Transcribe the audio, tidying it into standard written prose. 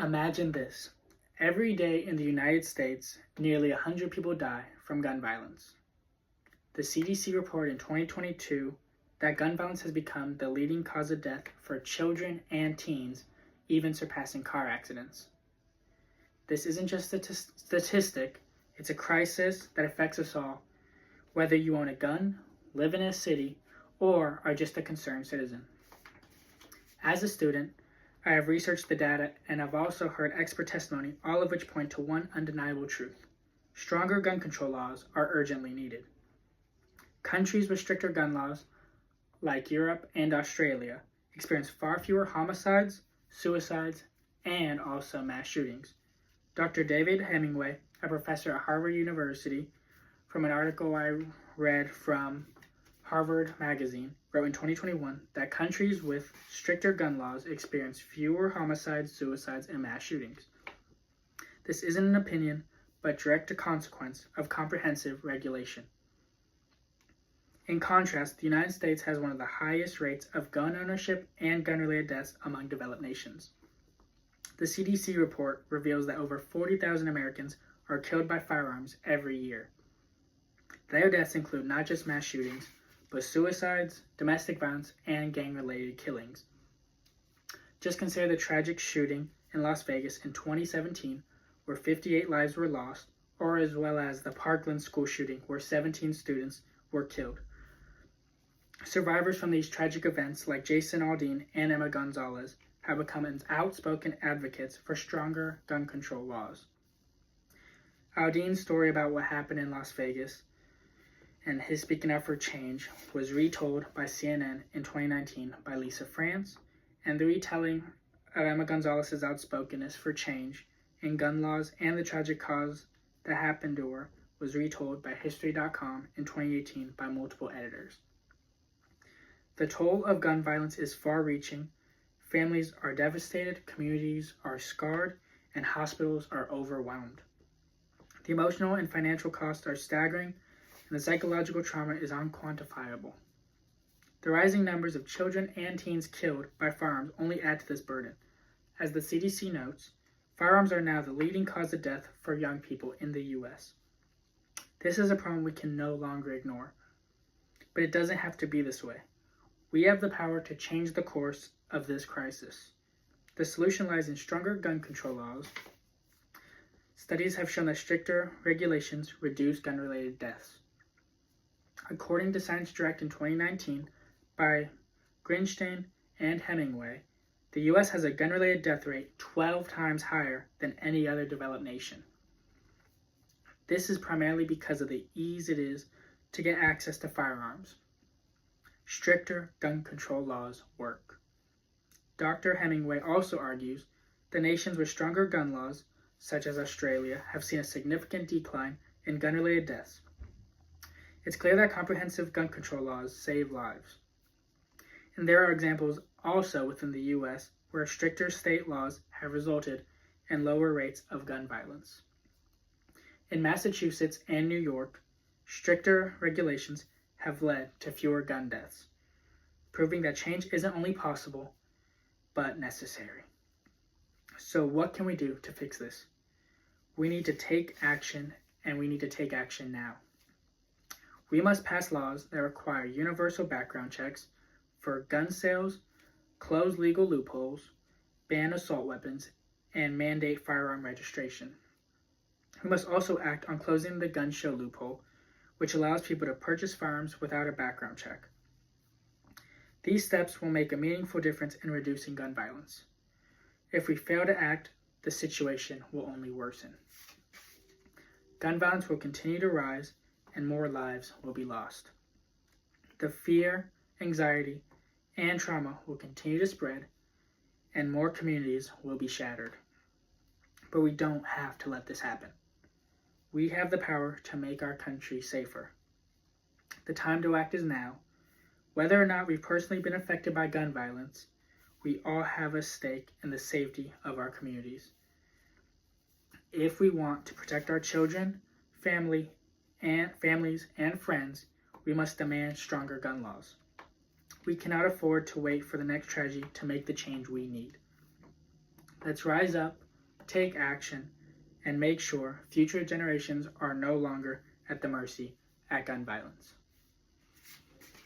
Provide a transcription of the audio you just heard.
Imagine this. Every day in the United States, nearly 100 people die from gun violence. The CDC reported in 2022 that gun violence has become the leading cause of death for children and teens, even surpassing car accidents. This isn't just a statistic, it's a crisis that affects us all, whether you own a gun, live in a city, or are just a concerned citizen. As a student, I have researched the data and I've also heard expert testimony, all of which point to one undeniable truth. Stronger gun control laws are urgently needed. Countries with stricter gun laws, like Europe and Australia, experience far fewer homicides, suicides, and also mass shootings. Dr. David Hemingway, a professor at Harvard University, from an article I read from Harvard Magazine, wrote in 2021 that countries with stricter gun laws experience fewer homicides, suicides, and mass shootings. This isn't an opinion, but direct consequence of comprehensive regulation. In contrast, the United States has one of the highest rates of gun ownership and gun-related deaths among developed nations. The CDC report reveals that over 40,000 Americans are killed by firearms every year. Their deaths include not just mass shootings, but suicides, domestic violence, and gang-related killings. Just consider the tragic shooting in Las Vegas in 2017, where 58 lives were lost, or as well as the Parkland school shooting, where 17 students were killed. Survivors from these tragic events, like Jason Aldean and Emma Gonzalez, have become outspoken advocates for stronger gun control laws. Aldean's story about what happened in Las Vegas and his speaking up for change was retold by CNN in 2019 by Lisa France, and the retelling of Emma Gonzalez's outspokenness for change in gun laws and the tragic cause that happened to her was retold by History.com in 2018 by multiple editors. The toll of gun violence is far-reaching. Families are devastated, communities are scarred, and hospitals are overwhelmed. The emotional and financial costs are staggering, and the psychological trauma is unquantifiable. The rising numbers of children and teens killed by firearms only add to this burden. As the CDC notes, firearms are now the leading cause of death for young people in the U.S. This is a problem we can no longer ignore. But it doesn't have to be this way. We have the power to change the course of this crisis. The solution lies in stronger gun control laws. Studies have shown that stricter regulations reduce gun-related deaths. According to Science Direct in 2019 by Grinstein and Hemingway, the U.S. has a gun-related death rate 12 times higher than any other developed nation. This is primarily because of the ease it is to get access to firearms. Stricter gun control laws work. Dr. Hemingway also argues that nations with stronger gun laws, such as Australia, have seen a significant decline in gun-related deaths. It's clear that comprehensive gun control laws save lives. And there are examples also within the U.S. where stricter state laws have resulted in lower rates of gun violence. In Massachusetts and New York, stricter regulations have led to fewer gun deaths, proving that change isn't only possible, but necessary. So what can we do to fix this? We need to take action, and we need to take action now. We must pass laws that require universal background checks for gun sales, close legal loopholes, ban assault weapons, and mandate firearm registration. We must also act on closing the gun show loophole, which allows people to purchase firearms without a background check. These steps will make a meaningful difference in reducing gun violence. If we fail to act, the situation will only worsen. Gun violence will continue to rise, and more lives will be lost. The fear, anxiety, and trauma will continue to spread, and more communities will be shattered. But we don't have to let this happen. We have the power to make our country safer. The time to act is now. Whether or not we've personally been affected by gun violence, we all have a stake in the safety of our communities. If we want to protect our children, families, and friends, we must demand stronger gun laws. We cannot afford to wait for the next tragedy to make the change we need. Let's rise up, take action and make sure future generations are no longer at the mercy of gun violence.